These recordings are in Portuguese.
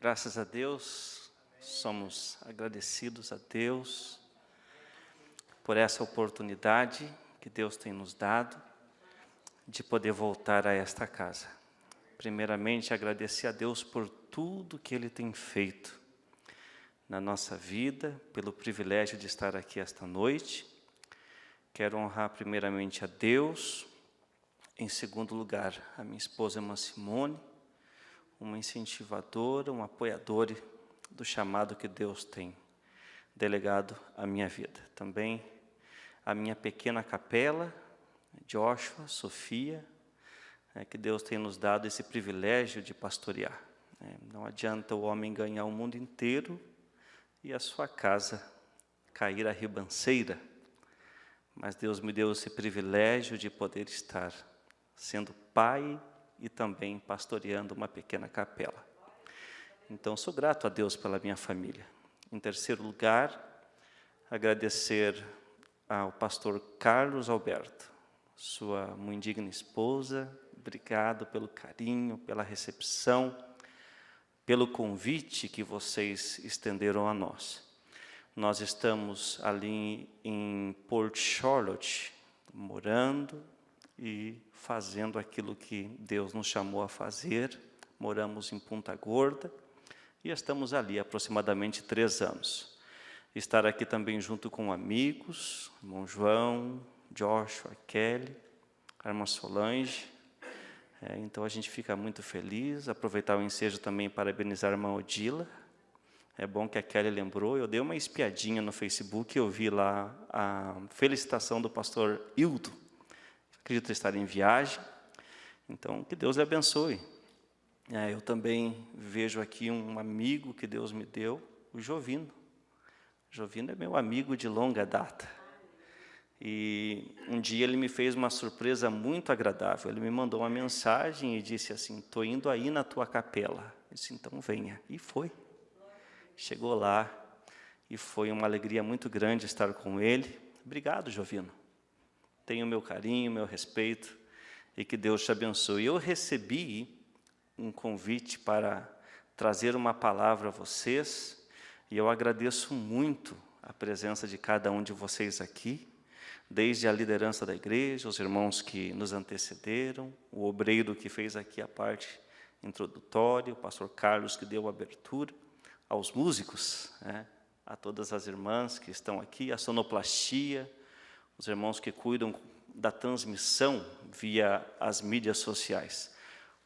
Graças a Deus, somos agradecidos a Deus por essa oportunidade que Deus tem nos dado de poder voltar a esta casa. Primeiramente, agradecer a Deus por tudo que Ele tem feito na nossa vida, pelo privilégio de estar aqui esta noite. Quero honrar primeiramente a Deus, em segundo lugar, a minha esposa irmã Simone, uma incentivadora, uma apoiadora do chamado que Deus tem delegado à minha vida. Também a minha pequena capela, Joshua, Sofia, que Deus tem nos dado esse privilégio de pastorear. Não adianta o homem ganhar o mundo inteiro e a sua casa cair à ribanceira, mas Deus me deu esse privilégio de poder estar sendo pai e também pastoreando uma pequena capela. Então, sou grato a Deus pela minha família. Em terceiro lugar, agradecer ao pastor Carlos Alberto, sua muito digna esposa. Obrigado pelo carinho, pela recepção, pelo convite que vocês estenderam a nós. Nós estamos ali em Port Charlotte, morando e fazendo aquilo que Deus nos chamou a fazer. Moramos em Punta Gorda e estamos ali há aproximadamente 3 anos. Estar aqui também junto com amigos, irmão João, Joshua, Kelly, a irmã Solange. Então a gente fica muito feliz. Aproveitar o ensejo também para parabenizar a irmã Odila. É bom que a Kelly lembrou. Eu dei uma espiadinha no Facebook e eu vi lá a felicitação do pastor Hildo. Acredito estar em viagem. Então, que Deus lhe abençoe. Eu também vejo aqui um amigo que Deus me deu, o Jovino. Jovino é meu amigo de longa data. E um dia ele me fez uma surpresa muito agradável. Ele me mandou uma mensagem e disse assim: estou indo aí na tua capela. Eu disse: então venha. E foi. Chegou lá e foi uma alegria muito grande estar com ele. Obrigado, Jovino. Tenha o meu carinho, o meu respeito e que Deus te abençoe. Eu recebi um convite para trazer uma palavra a vocês e eu agradeço muito a presença de cada um de vocês aqui, desde a liderança da igreja, os irmãos que nos antecederam, o obreiro que fez aqui a parte introdutória, o pastor Carlos que deu a abertura, aos músicos, a todas as irmãs que estão aqui, a sonoplastia, os irmãos que cuidam da transmissão via as mídias sociais.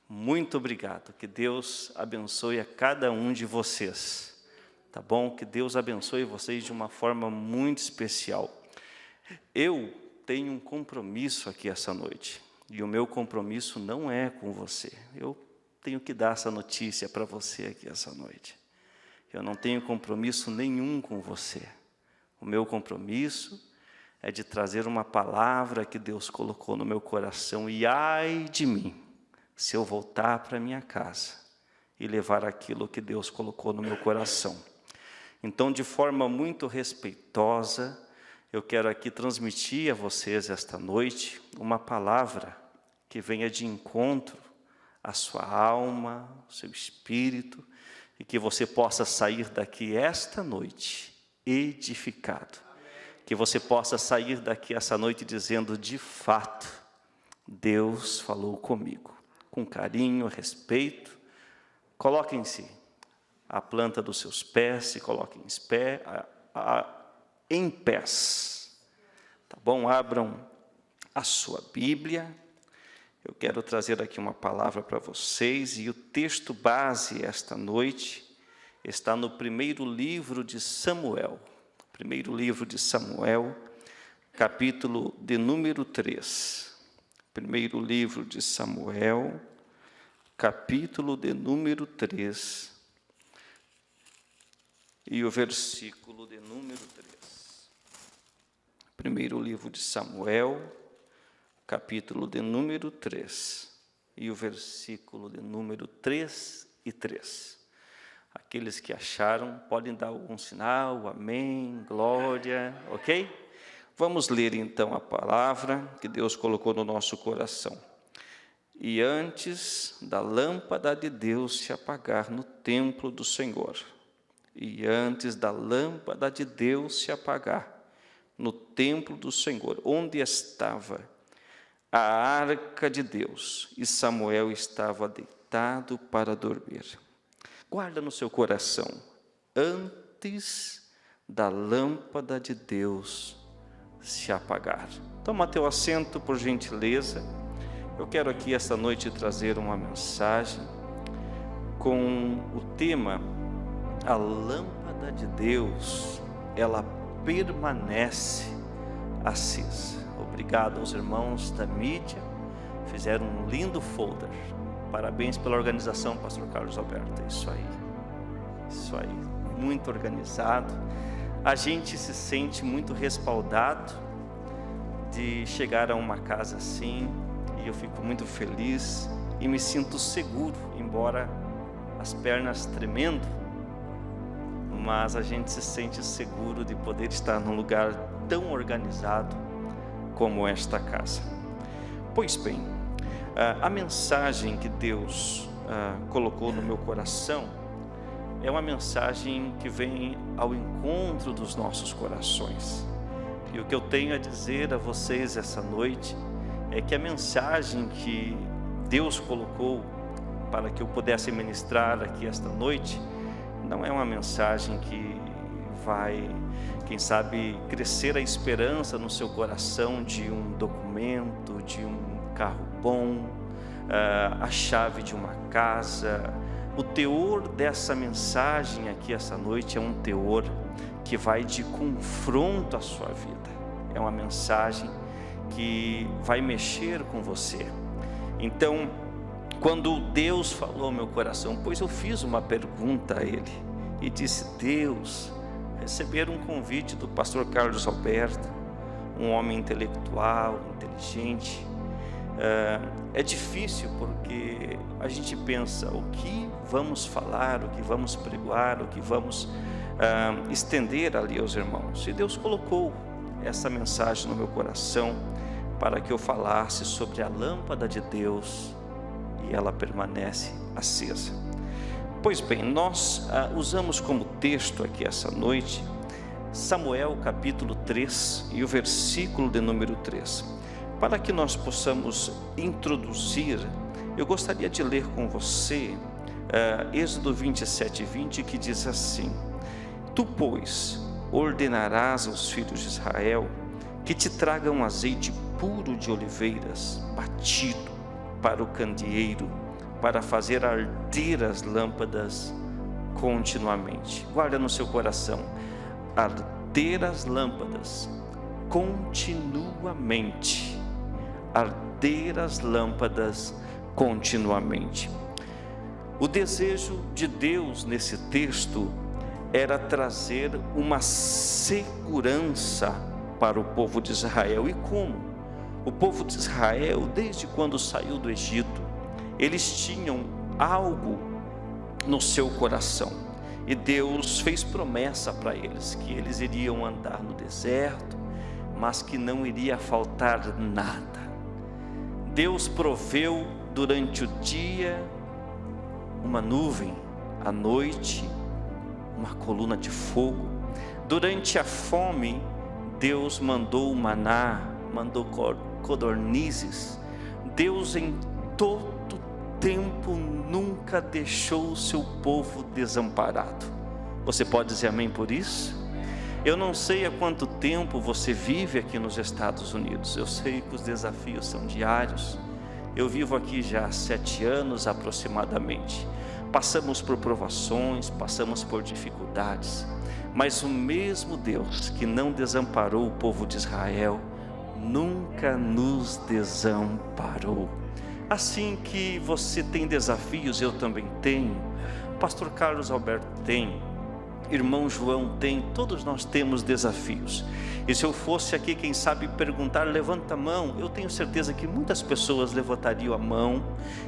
Muito obrigado, que Deus abençoe a cada um de vocês, tá bom? Que Deus abençoe vocês de uma forma muito especial. Eu tenho um compromisso aqui essa noite, e o meu compromisso não é com você. Eu tenho que dar essa notícia para você aqui essa noite. Eu não tenho compromisso nenhum com você. O meu compromisso é de trazer uma palavra que Deus colocou no meu coração. E ai de mim, se eu voltar para minha casa e levar aquilo que Deus colocou no meu coração. Então, de forma muito respeitosa, eu quero aqui transmitir a vocês esta noite uma palavra que venha de encontro à sua alma, ao seu espírito, e que você possa sair daqui esta noite edificado. Que você possa sair daqui essa noite dizendo: de fato, Deus falou comigo. Com carinho, respeito, coloquem-se a planta dos seus pés, se coloquem em pés. Tá bom? Abram a sua Bíblia. Eu quero trazer aqui uma palavra para vocês, e o texto base esta noite está no primeiro livro de Samuel. Primeiro livro de Samuel, capítulo de número 3. Primeiro livro de Samuel, capítulo de número 3. E o versículo de número 3. Primeiro livro de Samuel, capítulo de número 3, e o versículo de número 3 e 3. Aqueles que acharam, podem dar algum sinal, amém, glória, ok? Vamos ler então a palavra que Deus colocou no nosso coração. e antes da lâmpada de Deus se apagar no templo do Senhor, e antes da lâmpada de Deus se apagar no templo do Senhor, onde estava a arca de Deus, e Samuel estava deitado para dormir. Guarda no seu coração, antes da lâmpada de Deus se apagar. Toma teu assento, por gentileza. Eu quero aqui esta noite trazer uma mensagem com o tema: a lâmpada de Deus, ela permanece acesa. Obrigado aos irmãos da mídia, fizeram um lindo folder. Parabéns pela organização, pastor Carlos Alberto. Isso aí, muito organizado. A gente se sente muito respaldado de chegar a uma casa assim, e eu fico muito feliz e me sinto seguro, embora as pernas tremendo, mas a gente se sente seguro de poder estar num lugar tão organizado como esta casa. Pois bem, a mensagem que Deus colocou no meu coração é uma mensagem que vem ao encontro dos nossos corações. E o que eu tenho a dizer a vocês essa noite é que a mensagem que Deus colocou para que eu pudesse ministrar aqui esta noite não é uma mensagem que vai, quem sabe, crescer a esperança no seu coração de um documento, de um carro bom, a chave de uma casa. O teor dessa mensagem aqui essa noite é um teor que vai de confronto à sua vida. É uma mensagem que vai mexer com você. Então, quando Deus falou ao meu coração, pois eu fiz uma pergunta a Ele e disse: Deus, receber um convite do pastor Carlos Alberto, um homem intelectual, inteligente, é difícil, porque a gente pensa o que vamos falar, o que vamos pregar, o que vamos estender ali aos irmãos. E Deus colocou essa mensagem no meu coração para que eu falasse sobre a lâmpada de Deus, e ela permanece acesa. Pois bem, nós usamos como texto aqui essa noite Samuel capítulo 3 e o versículo de número 3. Para que nós possamos introduzir, eu gostaria de ler com você Êxodo 27:20, que diz assim: Tu, pois, ordenarás aos filhos de Israel que te tragam azeite puro de oliveiras, batido para o candeeiro, para fazer arder as lâmpadas continuamente. Guarda no seu coração: arder as lâmpadas continuamente. Arder as lâmpadas continuamente. O desejo de Deus nesse texto era trazer uma segurança para o povo de Israel. E como? O povo de Israel, desde quando saiu do Egito, eles tinham algo no seu coração, e Deus fez promessa para eles, que eles iriam andar no deserto, mas que não iria faltar nada. Deus proveu durante o dia uma nuvem, à noite uma coluna de fogo. Durante a fome, Deus mandou o maná, mandou codornizes. Deus em todo tempo nunca deixou o seu povo desamparado. Você pode dizer amém por isso? Eu não sei há quanto tempo você vive aqui nos Estados Unidos. Eu sei que os desafios são diários. Eu vivo aqui já há 7 anos aproximadamente. Passamos por provações, passamos por dificuldades, mas o mesmo Deus que não desamparou o povo de Israel, nunca nos desamparou. Assim que você tem desafios, eu também tenho, pastor Carlos Alberto tem, irmão João tem, todos nós temos desafios. E se eu fosse aqui, quem sabe, perguntar, levanta a mão, eu tenho certeza que muitas pessoas levantariam a mão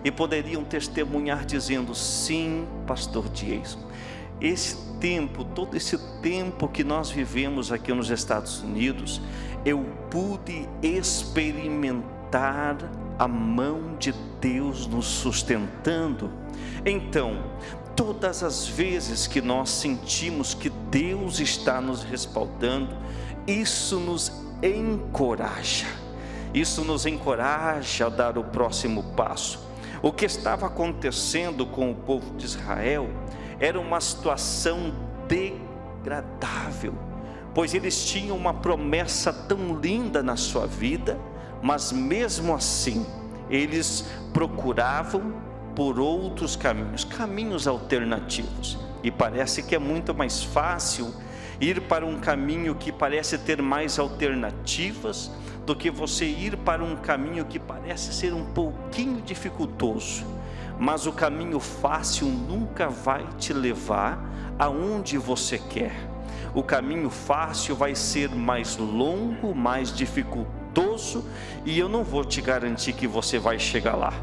e poderiam testemunhar dizendo: sim, pastor Dias, esse tempo, todo esse tempo que nós vivemos aqui nos Estados Unidos, eu pude experimentar a mão de Deus nos sustentando. Então, todas as vezes que nós sentimos que Deus está nos respaldando, isso nos encoraja. Isso nos encoraja a dar o próximo passo. O que estava acontecendo com o povo de Israel era uma situação degradável, pois eles tinham uma promessa tão linda na sua vida, mas mesmo assim, eles procuravam por outros caminhos alternativos. E parece que é muito mais fácil ir para um caminho que parece ter mais alternativas, do que você ir para um caminho que parece ser um pouquinho dificultoso. Mas o caminho fácil nunca vai te levar aonde você quer. O caminho fácil vai ser mais longo, mais dificultoso, e eu não vou te garantir que você vai chegar lá.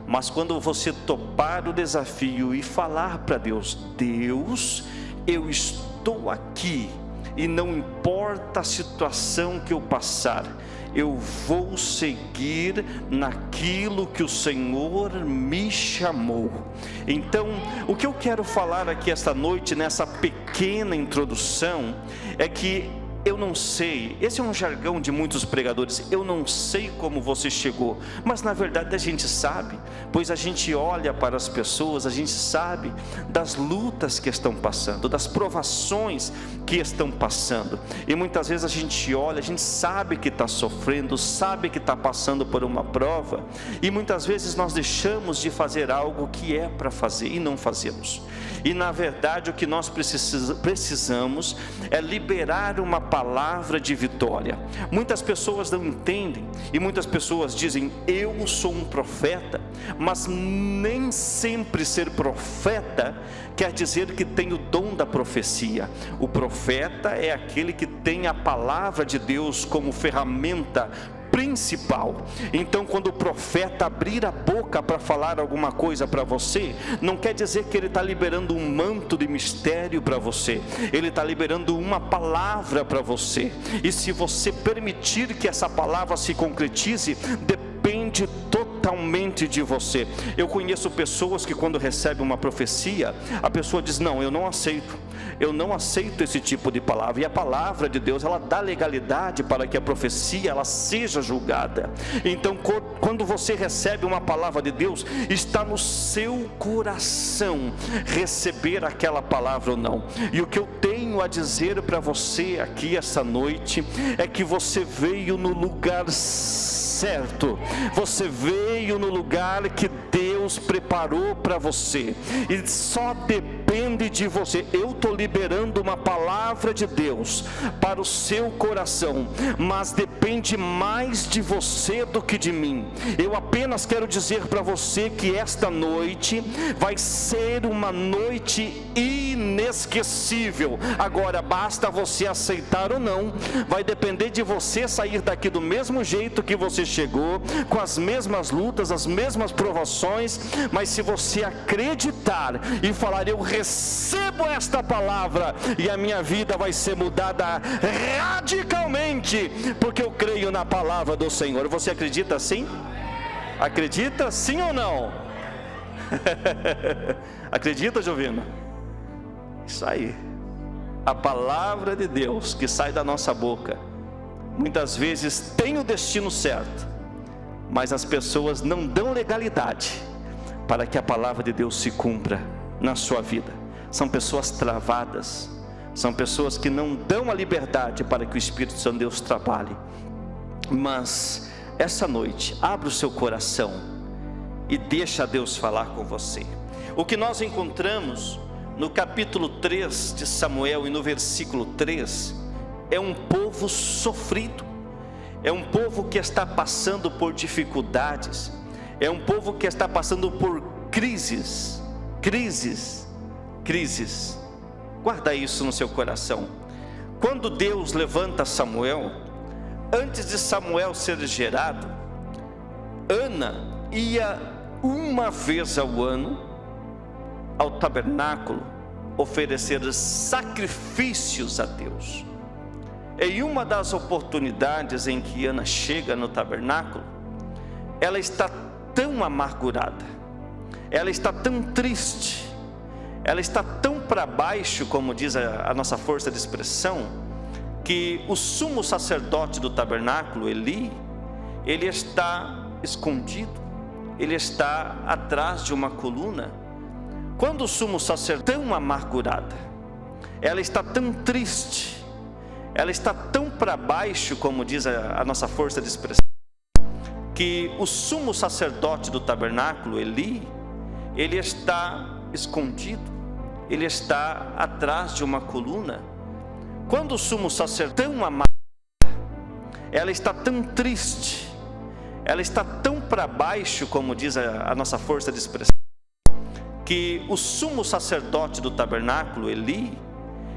Mas quando você topar o desafio e falar para Deus: Deus, eu estou aqui, e não importa a situação que eu passar, eu vou seguir naquilo que o Senhor me chamou. Então, o que eu quero falar aqui esta noite, nessa pequena introdução, é que eu não sei, esse é um jargão de muitos pregadores, eu não sei como você chegou, mas na verdade a gente sabe, pois a gente olha para as pessoas, a gente sabe das lutas que estão passando, das provações que estão passando, e muitas vezes a gente olha, a gente sabe que está sofrendo, sabe que está passando por uma prova, e muitas vezes nós deixamos de fazer algo que é para fazer e não fazemos. E na verdade o que nós precisamos é liberar uma palavra de vitória. Muitas pessoas não entendem, e muitas pessoas dizem: eu sou um profeta, mas nem sempre ser profeta quer dizer que tem o dom da profecia. O profeta é aquele que tem a palavra de Deus como ferramenta principal. Então, quando o profeta abrir a boca para falar alguma coisa para você, não quer dizer que ele está liberando um manto de mistério para você, ele está liberando uma palavra para você, e se você permitir que essa palavra se concretize, depende totalmente de você. Eu conheço pessoas que quando recebem uma profecia, a pessoa diz: não, eu não aceito esse tipo de palavra. E a palavra de Deus, ela dá legalidade para que a profecia ela seja julgada. Então, quando você recebe uma palavra de Deus, está no seu coração receber aquela palavra ou não. E o que eu tenho a dizer para você aqui essa noite é que você veio no lugar certo, você veio no lugar que Deus preparou para você, e só depende de você. Eu estou liberando uma palavra de Deus para o seu coração, mas depende mais de você do que de mim. Eu apenas quero dizer para você que esta noite vai ser uma noite inesquecível. Agora basta você aceitar ou não, vai depender de você sair daqui do mesmo jeito que você chegou, com as mesmas lutas, as mesmas provações, mas se você acreditar e falar: eu recebo esta palavra, e a minha vida vai ser mudada radicalmente, porque eu creio na palavra do Senhor. Você acredita sim? Acredita sim ou não? Acredita, Jovino? Isso aí, a palavra de Deus que sai da nossa boca, muitas vezes tem o destino certo, mas as pessoas não dão legalidade para que a palavra de Deus se cumpra na sua vida. São pessoas travadas, são pessoas que não dão a liberdade para que o Espírito Santo de Deus trabalhe. Mas essa noite, abra o seu coração e deixa Deus falar com você. O que nós encontramos no capítulo 3 de Samuel e no versículo 3, é um povo sofrido, é um povo que está passando por dificuldades, é um povo que está passando por crises. Guarda isso no seu coração. Quando Deus levanta Samuel, antes de Samuel ser gerado, Ana ia uma vez ao ano ao tabernáculo oferecer sacrifícios a Deus. Em uma das oportunidades em que Ana chega no tabernáculo, ela está tão amargurada, ela está tão triste, ela está tão para baixo, como diz a nossa força de expressão, que o sumo sacerdote do tabernáculo, Eli, ele está escondido, ele está atrás de uma coluna. Quando o sumo sacerdote tão amargurada, ela está tão triste, ela está tão para baixo, como diz a nossa força de expressão, que o sumo sacerdote do tabernáculo, Eli, ele está escondido, ele está atrás de uma coluna. Quando o sumo sacerdote tão amargurada, ela está tão triste, ela está tão para baixo, como diz a nossa força de expressão, que o sumo sacerdote do tabernáculo, Eli,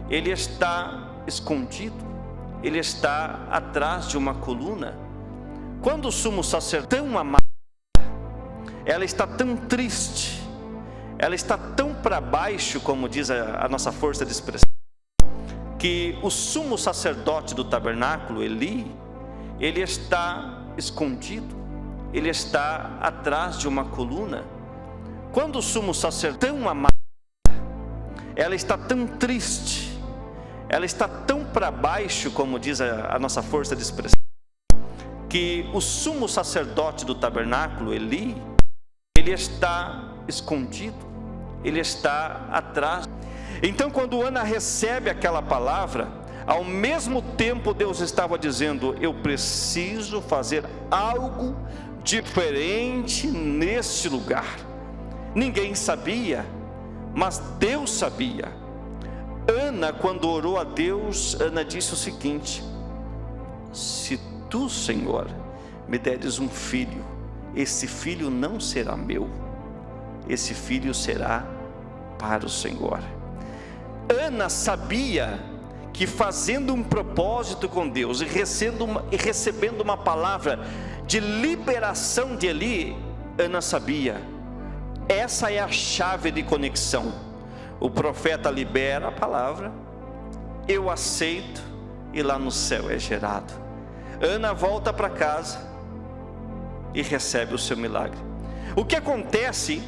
ele está escondido, ele está atrás de uma coluna. Quando o sumo sacerdote tão amargurada, ela está tão triste, ela está tão para baixo, como diz a nossa força de expressão, que o sumo sacerdote do tabernáculo, Eli, ele está escondido, ele está atrás de uma coluna. Quando o sumo sacerdote tão amargurada, ela está tão triste, ela está tão para baixo, como diz a nossa força de expressão, que o sumo sacerdote do tabernáculo, Eli, ele está escondido, ele está atrás. Então, quando Ana recebe aquela palavra, ao mesmo tempo Deus estava dizendo: eu preciso fazer algo diferente nesse lugar. Ninguém sabia, mas Deus sabia. Ana, quando orou a Deus, Ana disse o seguinte: se tu, Senhor, me deres um filho, esse filho não será meu, esse filho será para o Senhor. Ana sabia que, fazendo um propósito com Deus e recebendo uma palavra de liberação de Eli, Ana sabia, essa é a chave de conexão. O profeta libera a palavra, eu aceito, e lá no céu é gerado. Ana volta para casa e recebe o seu milagre. O que acontece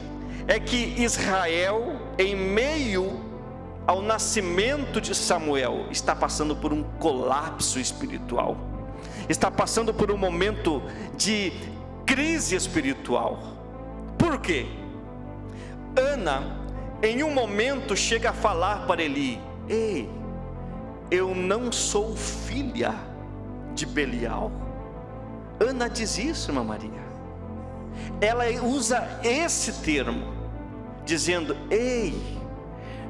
é que Israel, em meio ao nascimento de Samuel, está passando por um colapso espiritual, está passando por um momento de crise espiritual. Por quê? Ana, em um momento, chega a falar para Eli: ei, eu não sou filha de Belial. Ana diz isso, irmã Maria. Ela usa esse termo, dizendo: ei,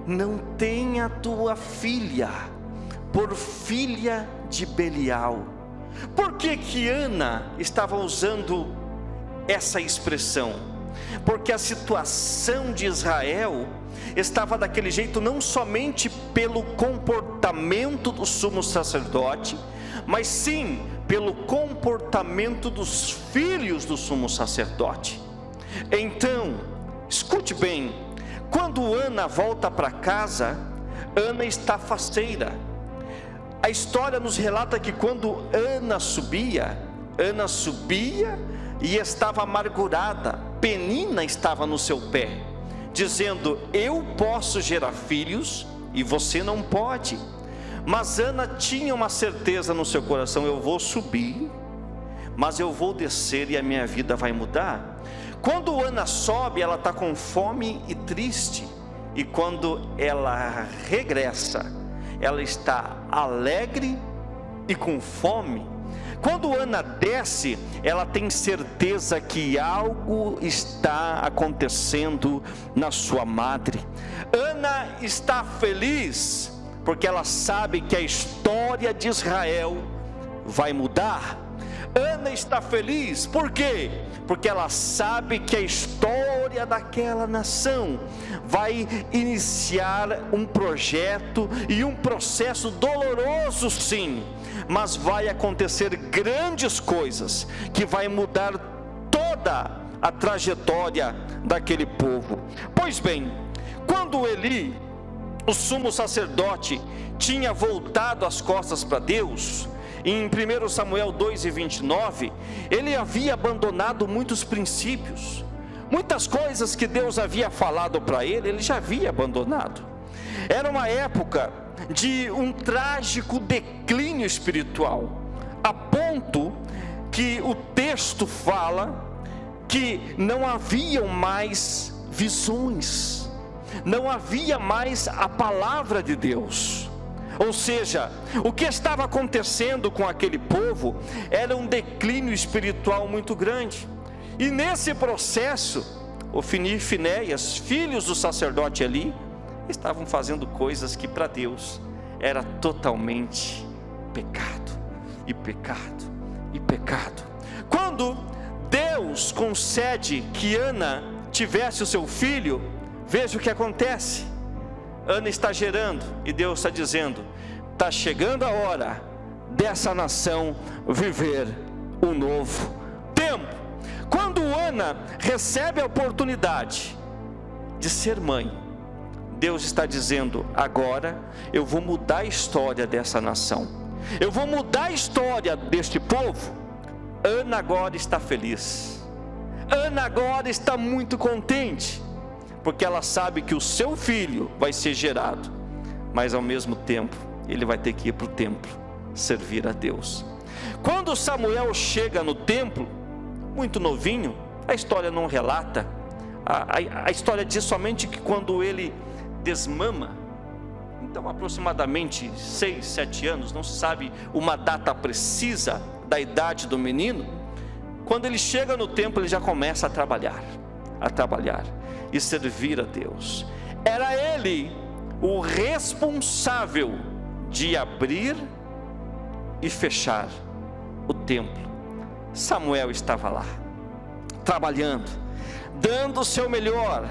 não tenha tua filha por filha de Belial. Por que Ana estava usando essa expressão? Porque a situação de Israel estava daquele jeito, não somente pelo comportamento do sumo sacerdote, mas sim pelo comportamento dos filhos do sumo sacerdote. Então, escute bem, quando Ana volta para casa, Ana está faceira. A história nos relata que quando Ana subia e estava amargurada. Penina estava no seu pé, dizendo: eu posso gerar filhos e você não pode. Mas Ana tinha uma certeza no seu coração: eu vou subir, mas eu vou descer e a minha vida vai mudar. Quando Ana sobe, ela está com fome e triste, e quando ela regressa, ela está alegre e com fome. Quando Ana desce, ela tem certeza que algo está acontecendo na sua madre. Ana está feliz, porque ela sabe que a história de Israel vai mudar. Ana está feliz, por quê? Porque ela sabe que a história daquela nação vai iniciar um projeto e um processo doloroso, sim, mas vai acontecer grandes coisas que vai mudar toda a trajetória daquele povo. Pois bem, quando Eli, o sumo sacerdote, tinha voltado as costas para Deus, em 1 Samuel 2:29, ele havia abandonado muitos princípios, muitas coisas que Deus havia falado para ele, ele já havia abandonado. Era uma época de um trágico declínio espiritual, a ponto que o texto fala que não haviam mais visões, não havia mais a palavra de Deus. Ou seja, o que estava acontecendo com aquele povo era um declínio espiritual muito grande. E nesse processo, Ofni e Finéias, filhos do sacerdote Eli, estavam fazendo coisas que para Deus era totalmente pecado, e pecado, e pecado. Quando Deus concede que Ana tivesse o seu filho, veja o que acontece. Ana está gerando, e Deus está dizendo: está chegando a hora dessa nação viver um novo tempo. Quando Ana recebe a oportunidade de ser mãe, Deus está dizendo: agora eu vou mudar a história dessa nação, eu vou mudar a história deste povo. Ana agora está feliz, Ana agora está muito contente, porque ela sabe que o seu filho vai ser gerado, mas ao mesmo tempo ele vai ter que ir para o templo servir a Deus. Quando Samuel chega no templo, muito novinho, a história não relata, a história diz somente que quando ele desmama, então aproximadamente 6, 7 anos, não se sabe uma data precisa da idade do menino, quando ele chega no templo ele já começa a trabalhar e servir a Deus. Era ele o responsável de abrir e fechar o templo. Samuel estava lá, trabalhando, dando o seu melhor,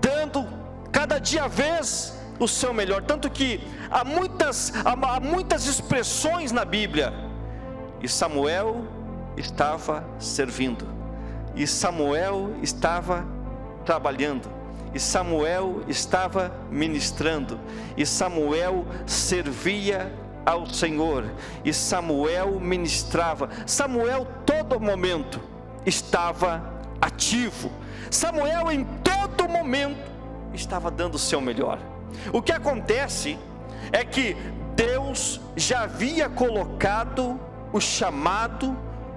dando cada dia vez o seu melhor, tanto que há muitas expressões na Bíblia, e Samuel estava servindo, e Samuel estava trabalhando, e Samuel estava ministrando, e Samuel servia ao Senhor, e Samuel ministrava. Samuel todo momento estava ativo, Samuel em todo momento estava dando o seu melhor. O que acontece é que Deus já havia colocado o chamado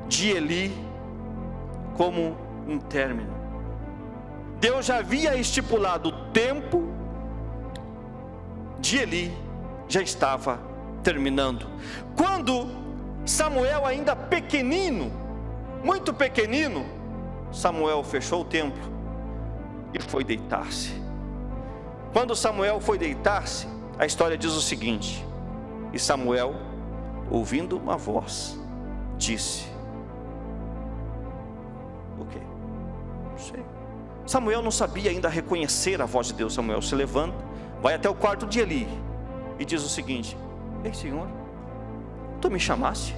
de Eli como um término. Deus já havia estipulado o tempo de Eli, já estava terminando. Quando Samuel ainda pequenino, muito pequenino, Samuel fechou o templo e foi deitar-se. Quando Samuel foi deitar-se, a história diz o seguinte: e Samuel, ouvindo uma voz, disse: o quê? Não sei. Samuel não sabia ainda reconhecer a voz de Deus. Samuel se levanta, vai até o quarto de Eli e diz o seguinte: ei, Senhor, tu me chamaste?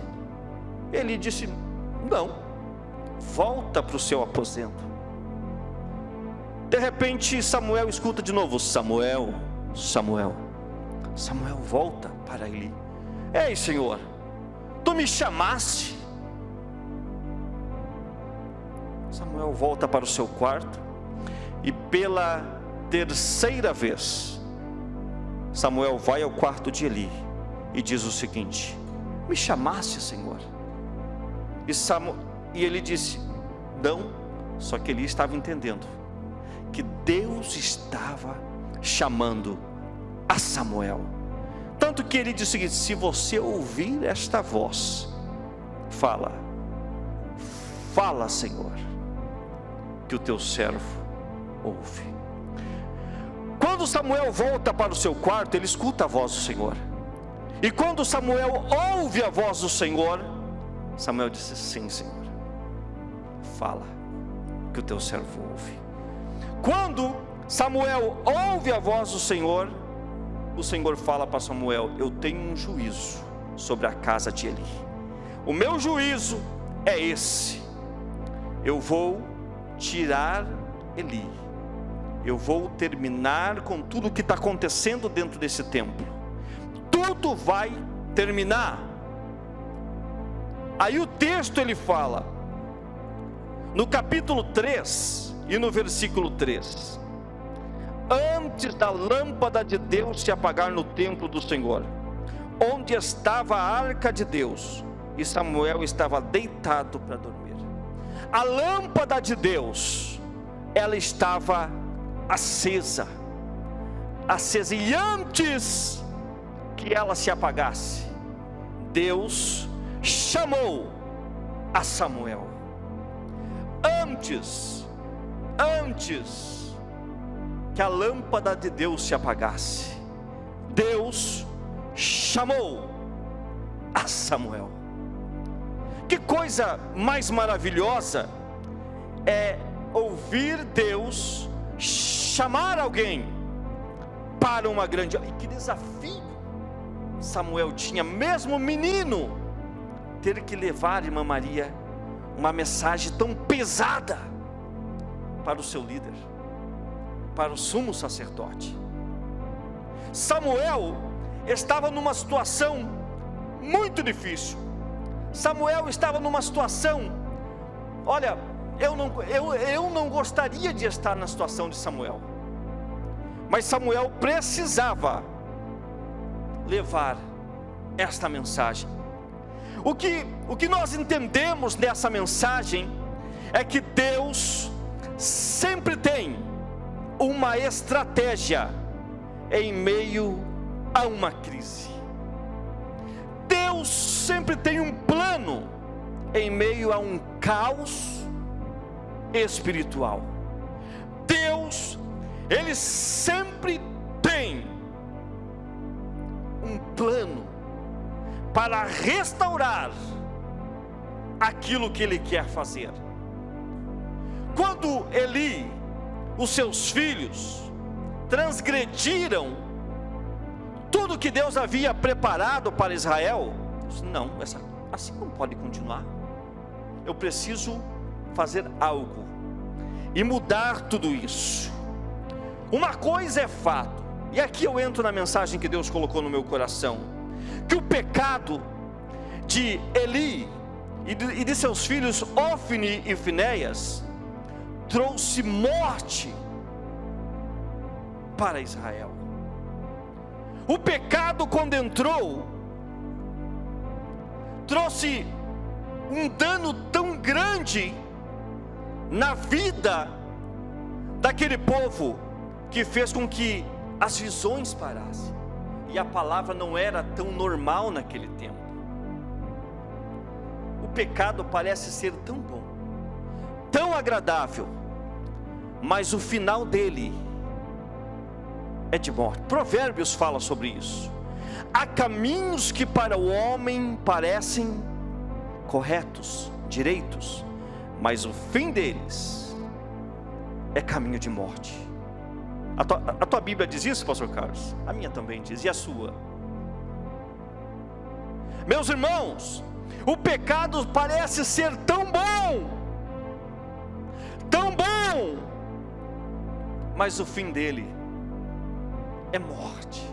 Eli disse: não, volta para o seu aposento. De repente Samuel escuta de novo: Samuel, Samuel. Samuel volta para Eli: ei, Senhor, tu me chamaste? Samuel volta para o seu quarto, e pela terceira vez Samuel vai ao quarto de Eli e diz o seguinte: me chamaste, Senhor? E ele disse: não. Só que Eli estava entendendo que Deus estava chamando a Samuel, tanto que ele disse o seguinte: se você ouvir esta voz, fala, Senhor, que o teu servo ouve. Quando Samuel volta para o seu quarto, ele escuta a voz do Senhor, e quando Samuel ouve a voz do Senhor, Samuel disse: sim, Senhor, fala, que o teu servo ouve. Quando Samuel ouve a voz do Senhor, o Senhor fala para Samuel: eu tenho um juízo sobre a casa de Eli. O meu juízo é esse: eu vou tirar Eli, eu vou terminar com tudo que está acontecendo dentro desse templo. Tudo vai terminar. Aí o texto ele fala, no capítulo 3 e no versículo 3: antes da lâmpada de Deus se apagar no templo do Senhor, onde estava a arca de Deus, e Samuel estava deitado para dormir. A lâmpada de Deus, ela estava acesa, e antes que ela se apagasse, Deus chamou a Samuel. Antes que a lâmpada de Deus se apagasse, Deus chamou a Samuel. Que coisa mais maravilhosa é ouvir Deus chamar alguém para uma grande... E que desafio Samuel tinha, mesmo menino, ter que levar, irmã Maria, uma mensagem tão pesada para o seu líder, para o sumo sacerdote. Samuel estava numa situação muito difícil. Samuel estava numa situação, olha, eu não gostaria de estar na situação de Samuel, mas Samuel precisava levar esta mensagem. O que nós entendemos nessa mensagem é que Deus sempre tem uma estratégia em meio a uma crise. Deus sempre tem um plano em meio a um caos espiritual. Deus, Ele sempre tem um plano para restaurar aquilo que Ele quer fazer. Quando Eli, os seus filhos, transgrediram tudo que Deus havia preparado para Israel, disse, não, assim não pode continuar. Eu preciso fazer algo e mudar tudo isso. Uma coisa é fato, e aqui eu entro na mensagem que Deus colocou no meu coração, que o pecado de Eli e de seus filhos Ofni e Finéias trouxe morte para Israel. O pecado, quando entrou, trouxe um dano tão grande na vida daquele povo, que fez com que as visões parassem, e a palavra não era tão normal naquele tempo. O pecado parece ser tão bom, tão agradável, mas o final dele é de morte. Provérbios fala sobre isso. Há caminhos que para o homem parecem corretos, direitos, mas o fim deles é caminho de morte. A tua Bíblia diz isso, pastor Carlos? A minha também diz, e a sua? Meus irmãos, o pecado parece ser tão bom, mas o fim dele é morte.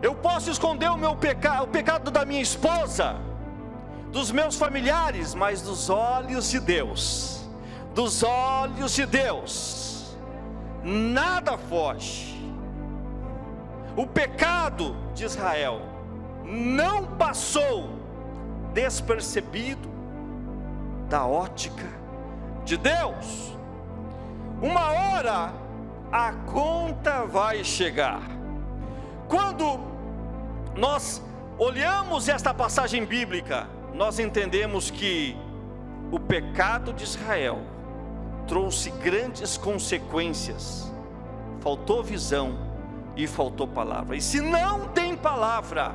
Eu posso esconder o pecado da minha esposa, dos meus familiares, mas dos olhos de Deus, nada foge. O pecado de Israel não passou despercebido da ótica de Deus. Uma hora a conta vai chegar. Quando nós olhamos esta passagem bíblica, nós entendemos que o pecado de Israel trouxe grandes consequências. Faltou visão e faltou palavra. E se não tem palavra,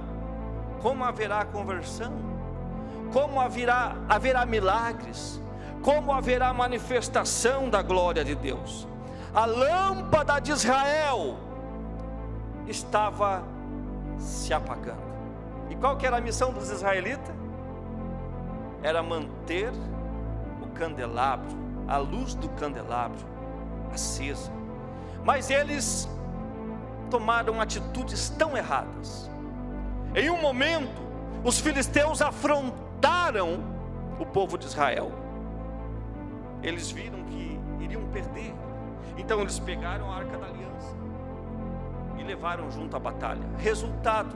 como haverá conversão? Como haverá milagres? Como haverá manifestação da glória de Deus? A lâmpada de Israel estava se apagando. E qual que era a missão dos israelitas? Era manter o candelabro, a luz do candelabro acesa. Mas eles tomaram atitudes tão erradas. Em um momento, os filisteus acordaram o povo de Israel. Eles viram que iriam perder. Então eles pegaram a Arca da Aliança e levaram junto à batalha. Resultado: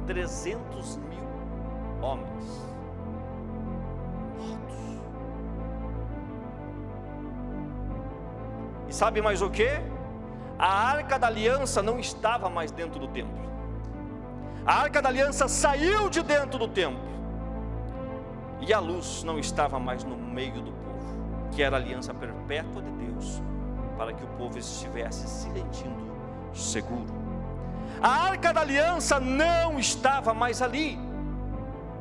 300 mil homens mortos. E sabe mais o que? A Arca da Aliança não estava mais dentro do templo. A Arca da Aliança saiu de dentro do templo. E a luz não estava mais no meio do povo, que era a aliança perpétua de Deus, para que o povo estivesse se sentindo seguro. A Arca da Aliança não estava mais ali.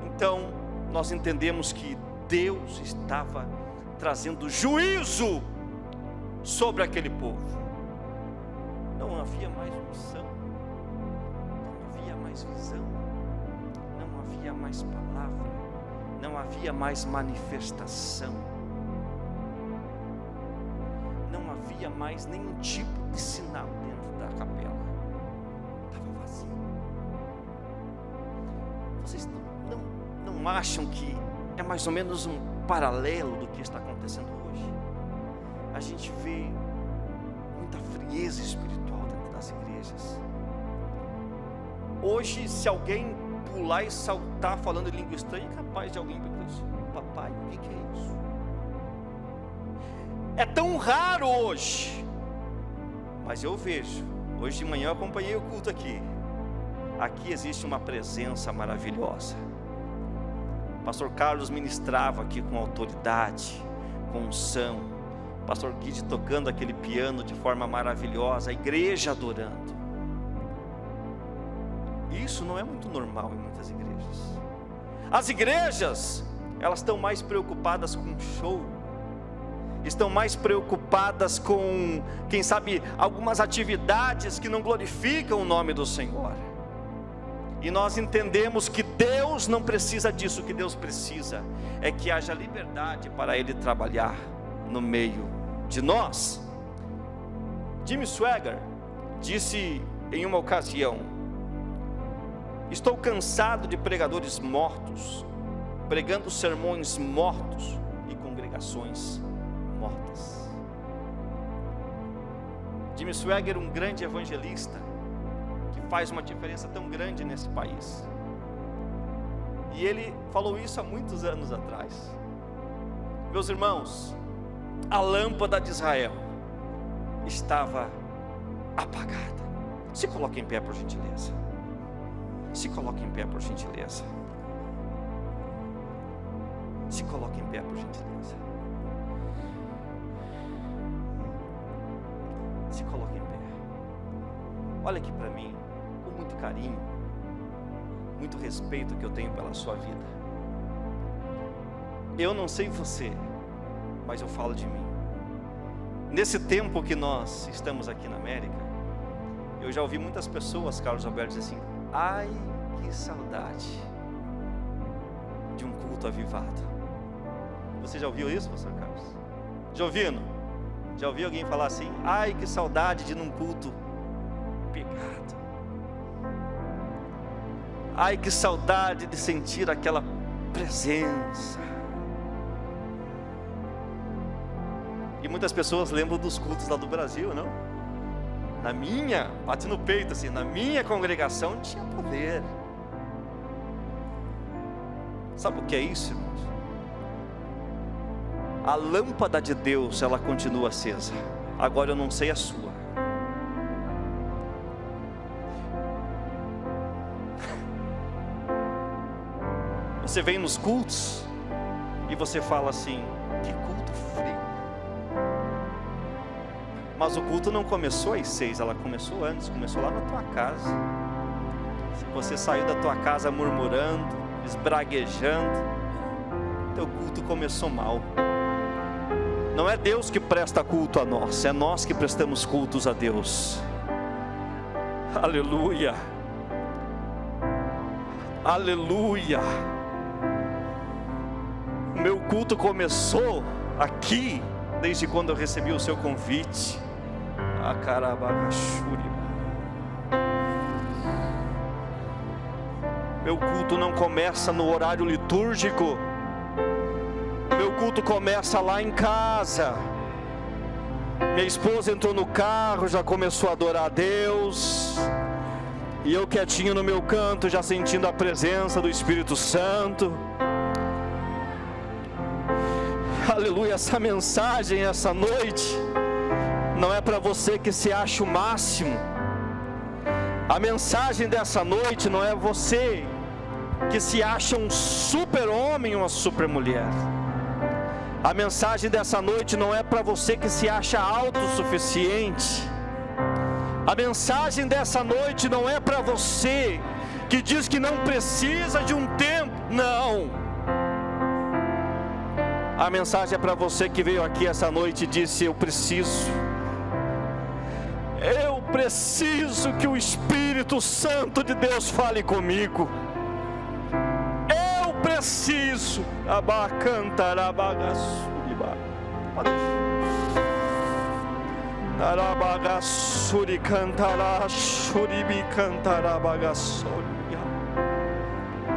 Então nós entendemos que Deus estava trazendo juízo sobre aquele povo. Não havia mais unção, não havia mais visão, não havia mais palavra, não havia mais manifestação, não havia mais nenhum tipo de sinal dentro da capela. Estava vazio. Vocês não acham que é mais ou menos um paralelo do que está acontecendo hoje? A gente vê muita frieza espiritual dentro das igrejas. Hoje, se alguém pular e saltar falando em língua estranha, é capaz de alguém perguntar assim: papai, o que é isso? É tão raro hoje. Mas eu vejo, hoje de manhã eu acompanhei o culto aqui. Aqui existe uma presença maravilhosa. O pastor Carlos ministrava aqui com autoridade, com unção. O pastor Guide tocando aquele piano de forma maravilhosa, a igreja adorando. Isso não é muito normal em muitas igrejas. As igrejas, elas estão mais preocupadas com show, estão mais preocupadas com, quem sabe, algumas atividades que não glorificam o nome do Senhor. E nós entendemos que Deus não precisa disso. O que Deus precisa é que haja liberdade para Ele trabalhar no meio de nós. Jim Swaggart disse em uma ocasião: estou cansado de pregadores mortos, pregando sermões mortos e congregações mortas. Jim Swaggart, um grande evangelista, que faz uma diferença tão grande nesse país. E ele falou isso há muitos anos atrás. Meus irmãos, a lâmpada de Israel estava apagada. Se coloque em pé, por gentileza. Se coloque em pé, por gentileza. Se coloque em pé, por gentileza. Se coloque em pé. Olha aqui para mim, com muito carinho, muito respeito que eu tenho pela sua vida. Eu não sei você, mas eu falo de mim. Nesse tempo que nós estamos aqui na América, eu já ouvi muitas pessoas, Carlos Alberto, dizer assim: ai, que saudade de um culto avivado. Você já ouviu isso, pastor Carlos? Já ouviu? Já ouviu alguém falar assim: ai, que saudade de ir num culto pegado. Ai, que saudade de sentir aquela presença. E muitas pessoas lembram dos cultos lá do Brasil, não? Na minha, bate no peito assim, na minha congregação tinha poder. Sabe o que é isso, irmãos? A lâmpada de Deus, ela continua acesa. Agora eu não sei a sua. Você vem nos cultos e você fala assim: que culto frio. Mas o culto não começou às 6, ela começou antes, começou lá na tua casa. Você saiu da tua casa murmurando, esbraguejando, teu culto começou mal. Não é Deus que presta culto a nós, é nós que prestamos cultos a Deus. Aleluia, aleluia. O meu culto começou aqui, desde quando eu recebi o seu convite. A carabagachuri. Meu culto não começa no horário litúrgico. Meu culto começa lá em casa. Minha esposa entrou no carro, já começou a adorar a Deus. E eu quietinho no meu canto, já sentindo a presença do Espírito Santo. Aleluia, essa mensagem, essa noite, não é para você que se acha o máximo. A mensagem dessa noite não é você que se acha um super homem ou uma super mulher. A mensagem dessa noite não é para você que se acha autossuficiente. A mensagem dessa noite não é para você que diz que não precisa de um tempo. Não. A mensagem é para você que veio aqui essa noite e disse: eu preciso que o Espírito Santo de Deus fale comigo. Eu preciso.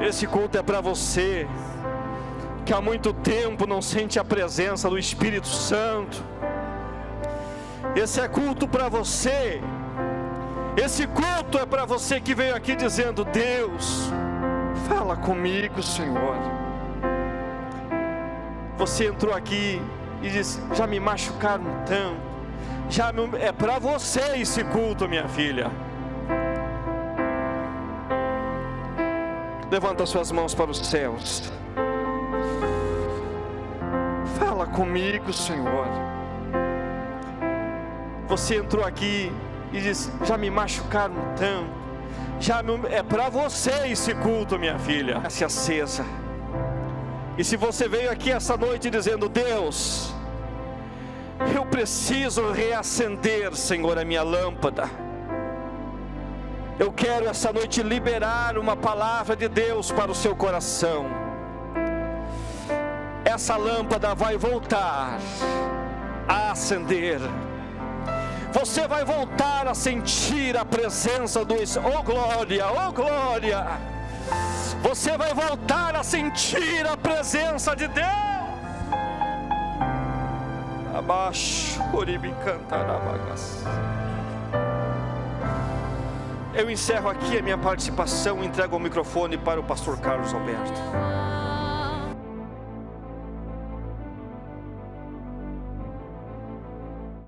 Esse culto é para você que há muito tempo não sente a presença do Espírito Santo. Esse é culto para você. Esse culto é para você que veio aqui dizendo: Deus, fala comigo, Senhor. Você entrou aqui e disse: já me machucaram tanto. É para você esse culto, minha filha. Levanta suas mãos para os céus. Fala comigo, Senhor. Você entrou aqui e disse: já me machucaram tanto. É para você esse culto, minha filha. Se acesa. E se você veio aqui essa noite dizendo: Deus, eu preciso reacender, Senhor, a minha lâmpada. Eu quero essa noite liberar uma palavra de Deus para o seu coração. Essa lâmpada vai voltar a acender. Você vai voltar a sentir a presença do Espírito. Oh glória, oh glória. Você vai voltar a sentir a presença de Deus. Abaixo, Uribe cantará bagaça. Eu encerro aqui a minha participação e entrego o microfone para o pastor Carlos Alberto.